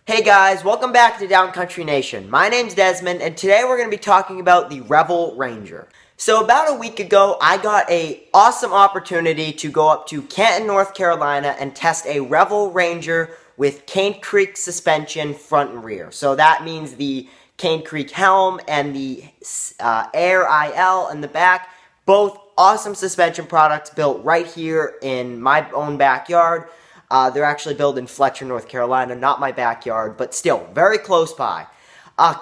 Hey guys, welcome back to Downcountry Nation. My name's Desmond, and today we're going to be talking about the Revel Ranger. So about a week ago, I got an awesome opportunity to go up to Canton, North Carolina and test a Revel Ranger with Cane Creek suspension front and rear. So that means the Cane Creek helm and the awhile in the back. Both awesome suspension products built right here in my own backyard. They're actually built in Fletcher, North Carolina, not my backyard, but still very close by.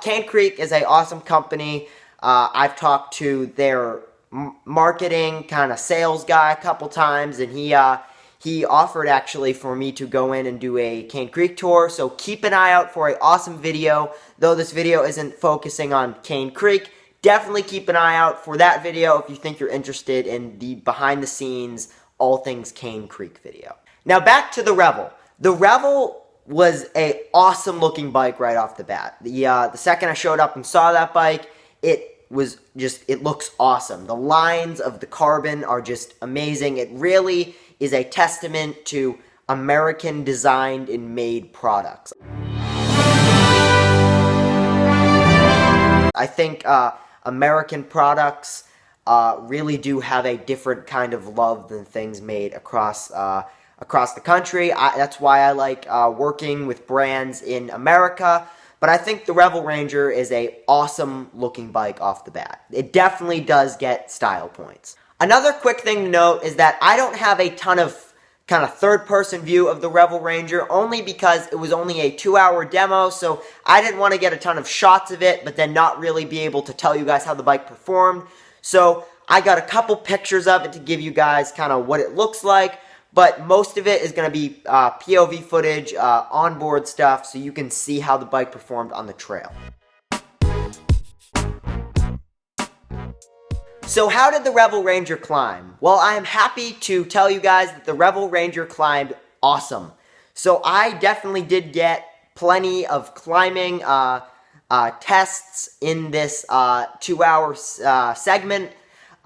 Cane Creek is an awesome company. I've talked to their marketing kind of sales guy a couple times, and he offered actually for me to go in and do a Cane Creek tour. So keep an eye out for an awesome video. Though this video isn't focusing on Cane Creek, definitely keep an eye out for that video if you think you're interested in the behind the scenes, all things Cane Creek video. Now back to the Revel. The Revel was an awesome looking bike right off the bat. The second I showed up and saw that bike, it looks awesome. The lines of the carbon are just amazing. It really is a testament to American designed and made products. I think American products really do have a different kind of love than things made across the country. That's why I like working with brands in America. But I think the Revel Ranger is a awesome looking bike off the bat. It definitely does get style points. Another quick thing to note is that I don't have a ton of kind of third-person view of the Revel Ranger, only because it was only a 2-hour demo, so I didn't want to get a ton of shots of it, but then not really be able to tell you guys how the bike performed. So I got a couple pictures of it to give you guys kind of what it looks like. But most of it is going to be POV footage, onboard stuff, so you can see how the bike performed on the trail. So how did the Revel Ranger climb? Well, I am happy to tell you guys that the Revel Ranger climbed awesome. So I definitely did get plenty of climbing tests in this 2-hour segment.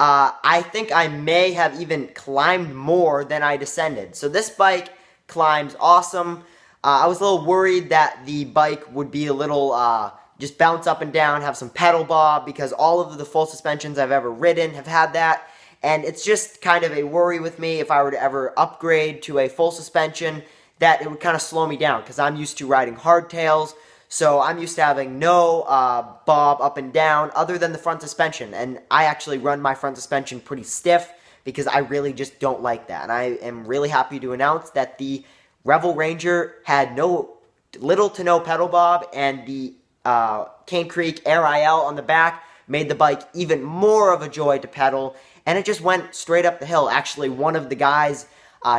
I think I may have even climbed more than I descended. So this bike climbs awesome. I was a little worried that the bike would be a little, just bounce up and down, have some pedal bob, because all of the full suspensions I've ever ridden have had that. And it's just kind of a worry with me if I were to ever upgrade to a full suspension, that it would kind of slow me down, because I'm used to riding hardtails. So I'm used to having no bob up and down other than the front suspension. And I actually run my front suspension pretty stiff because I really just don't like that. And I am really happy to announce that the Revel Ranger had little to no pedal bob, and the Cane Creek awhile on the back made the bike even more of a joy to pedal. And it just went straight up the hill. Actually, one of the guys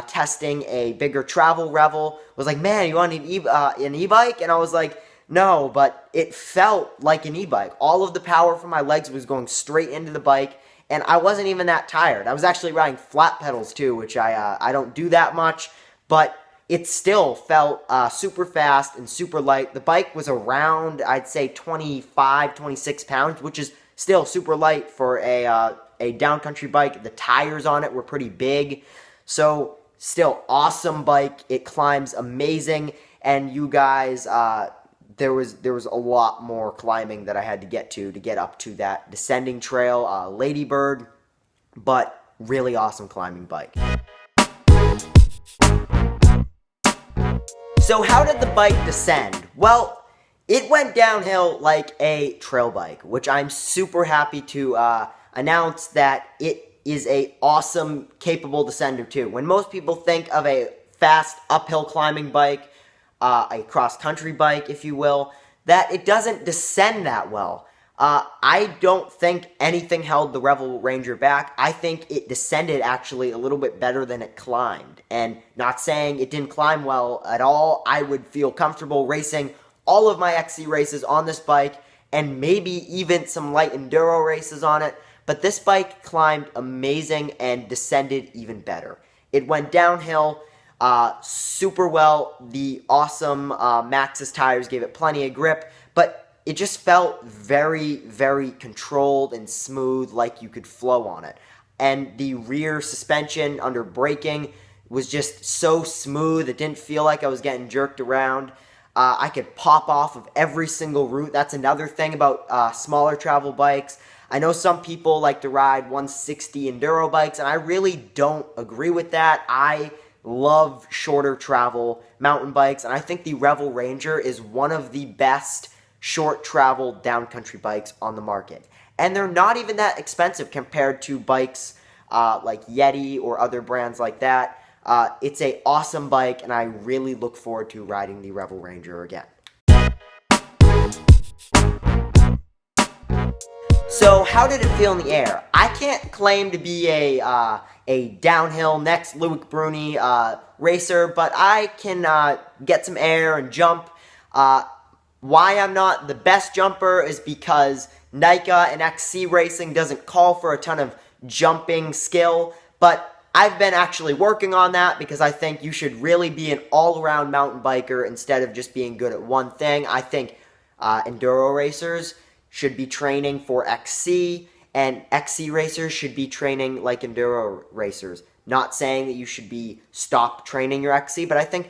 testing a bigger travel Revel was like, "Man, you want an e-bike?" And I was like, "No," but it felt like an e-bike. All of the power from my legs was going straight into the bike, and I wasn't even that tired. I was actually riding flat pedals too, which I don't do that much, but it still felt super fast and super light. The bike was around, I'd say, 25, 26 pounds, which is still super light for a downcountry bike. The tires on it were pretty big, so still awesome bike. It climbs amazing, and you guys... There was a lot more climbing that I had to get up to that descending trail, Ladybird, but really awesome climbing bike. So how did the bike descend? Well, it went downhill like a trail bike, which I'm super happy to announce that it is a awesome, capable descender too. When most people think of a fast uphill climbing bike, a cross-country bike, if you will, that it doesn't descend that well. I don't think anything held the Revel Ranger back. I think it descended actually a little bit better than it climbed. And not saying it didn't climb well at all. I would feel comfortable racing all of my XC races on this bike, and maybe even some light enduro races on it. But this bike climbed amazing and descended even better. It went downhill super well. The awesome Maxxis tires gave it plenty of grip, but it just felt very, very controlled and smooth, like you could flow on it. And the rear suspension under braking was just so smooth, it didn't feel like I was getting jerked around. I could pop off of every single route. That's another thing about smaller travel bikes. I know some people like to ride 160 enduro bikes, and I really don't agree with that. I love shorter travel mountain bikes, and I think the Revel Ranger is one of the best short travel downcountry bikes on the market. And they're not even that expensive compared to bikes like Yeti or other brands like that. It's an awesome bike, and I really look forward to riding the Revel Ranger again. So how did it feel in the air? I can't claim to be a downhill next Louis Bruni racer, but I can get some air and jump. Why I'm not the best jumper is because NICA and XC racing doesn't call for a ton of jumping skill, but I've been actually working on that because I think you should really be an all-around mountain biker instead of just being good at one thing. I think enduro racers should be training for XC, and XC racers should be training like enduro racers. Not saying that you should stop training your XC, but I think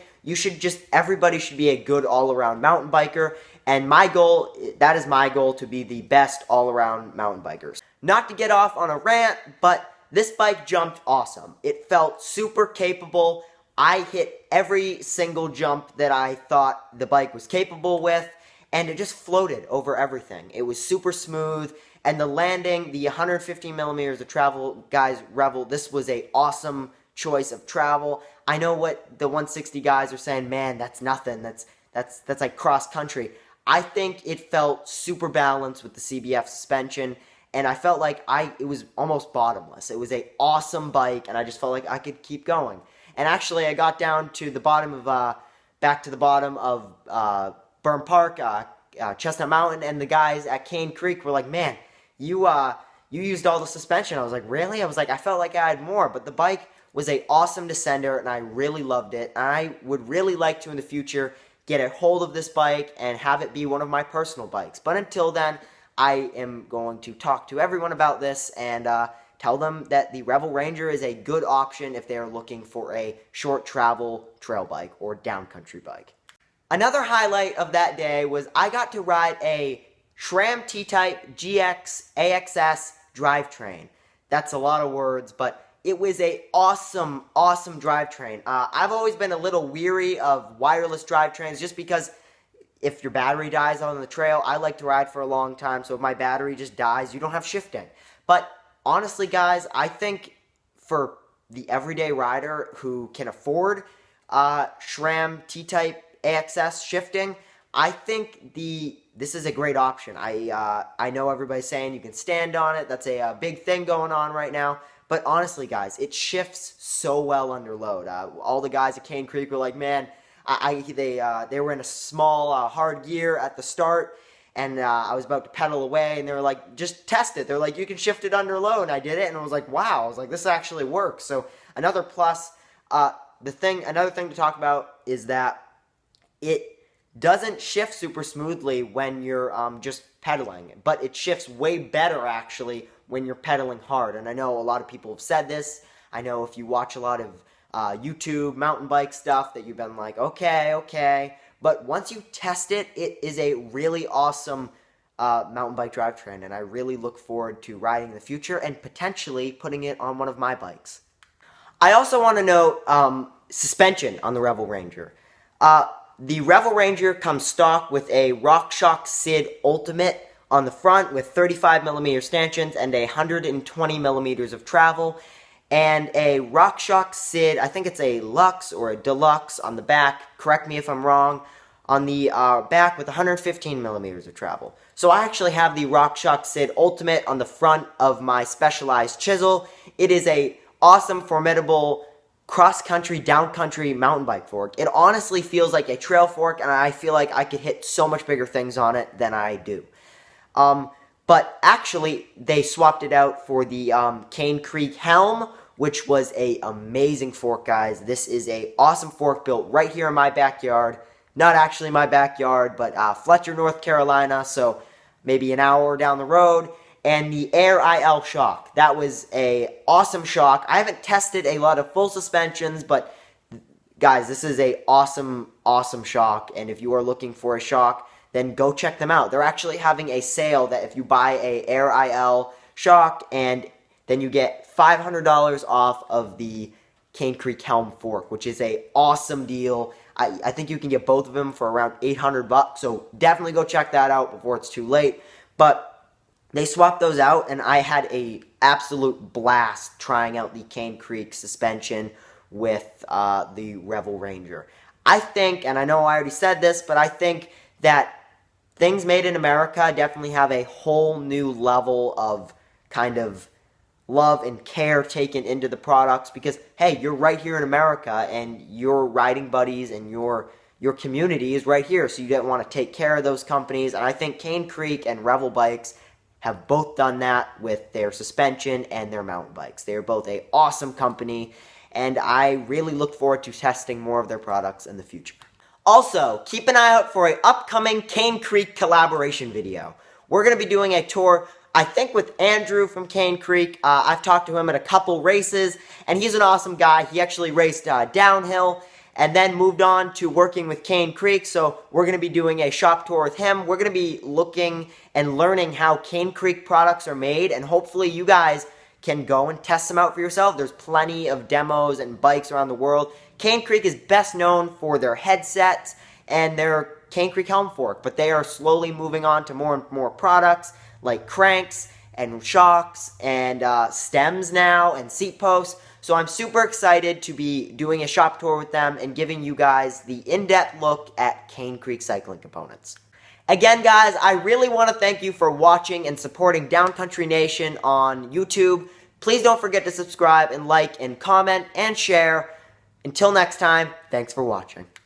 everybody should be a good all-around mountain biker, and that is my goal, to be the best all-around mountain bikers. Not to get off on a rant, but this bike jumped awesome. It felt super capable. I hit every single jump that I thought the bike was capable with, and it just floated over everything. It was super smooth, and the landing, the 115 millimeters of travel, guys, Revel, this was a awesome choice of travel. I know what the 160 guys are saying, man, that's nothing. That's like cross country. I think it felt super balanced with the CBF suspension, and I felt like it was almost bottomless. It was an awesome bike, and I just felt like I could keep going. And actually, I got down to the bottom of, back to the bottom of Burn Park, Chestnut Mountain, and the guys at Cane Creek were like, man, you used all the suspension. I was like, really? I felt like I had more, but the bike was an awesome descender, and I really loved it. And I would really like to, in the future, get a hold of this bike and have it be one of my personal bikes. But until then, I am going to talk to everyone about this and tell them that the Revel Ranger is a good option if they are looking for a short travel trail bike or downcountry bike. Another highlight of that day was I got to ride a SRAM T Type GX AXS drivetrain. That's a lot of words, but it was a awesome drivetrain. I've always been a little weary of wireless drivetrains just because if your battery dies on the trail, I like to ride for a long time, so if my battery just dies, you don't have shifting. But honestly, guys, I think for the everyday rider who can afford SRAM T Type AXS shifting, I think this is a great option. I know everybody's saying you can stand on it. That's a big thing going on right now. But honestly, guys, it shifts so well under load. All the guys at Cane Creek were like, man, they were in a small hard gear at the start, and I was about to pedal away, and they were like, just test it. They're like, you can shift it under load, and I did it, and I was like, wow. I was like, this actually works. So another plus. Another thing to talk about is that it doesn't shift super smoothly when you're just pedaling, but it shifts way better actually when you're pedaling hard. And I know a lot of people have said this. I know if you watch a lot of YouTube mountain bike stuff that you've been like, okay. But once you test it, it is a really awesome mountain bike drivetrain, and I really look forward to riding in the future and potentially putting it on one of my bikes. I also want to note suspension on the Revel Ranger. The Revel Ranger comes stock with a RockShox SID Ultimate on the front with 35mm stanchions and 120 millimeters of travel, and a RockShox SID, I think it's a Luxe or a Deluxe on the back, correct me if I'm wrong, on the back with 115 millimeters of travel. So I actually have the RockShox SID Ultimate on the front of my Specialized chisel. It is a awesome, formidable cross-country, down-country mountain bike fork. It honestly feels like a trail fork, and I feel like I could hit so much bigger things on it than I do. But actually, they swapped it out for the Cane Creek Helm, which was a amazing fork, guys. This is a awesome fork built right here in my backyard. Not actually my backyard, but Fletcher, North Carolina, so maybe an hour down the road. And the Air IL shock. That was a awesome shock. I haven't tested a lot of full suspensions, but guys, this is a awesome, awesome shock, and if you are looking for a shock, then go check them out. They're actually having a sale that if you buy a Air IL shock, and then you get $500 off of the Cane Creek Helm fork, which is a awesome deal. I think you can get both of them for around $800, so definitely go check that out before it's too late. But they swapped those out, and I had a absolute blast trying out the Cane Creek suspension with the Revel Ranger. I think, and I know I already said this, but I think that things made in America definitely have a whole new level of kind of love and care taken into the products because, hey, you're right here in America and your riding buddies and your community is right here, so you don't want to take care of those companies. And I think Cane Creek and Revel Bikes have both done that with their suspension and their mountain bikes. They are both an awesome company, and I really look forward to testing more of their products in the future. Also, keep an eye out for an upcoming Cane Creek collaboration video. We're going to be doing a tour, I think, with Andrew from Cane Creek. I've talked to him at a couple races, and he's an awesome guy. He actually raced downhill and then moved on to working with Cane Creek, so we're going to be doing a shop tour with him. We're going to be looking and learning how Cane Creek products are made, and hopefully you guys can go and test them out for yourself. There's plenty of demos and bikes around the world. Cane Creek is best known for their headsets and their Cane Creek Helm fork, but they are slowly moving on to more and more products like cranks and shocks and stems now and seat posts. So I'm super excited to be doing a shop tour with them and giving you guys the in-depth look at Cane Creek cycling components. Again, guys, I really want to thank you for watching and supporting Downcountry Nation on YouTube. Please don't forget to subscribe and like and comment and share. Until next time, thanks for watching.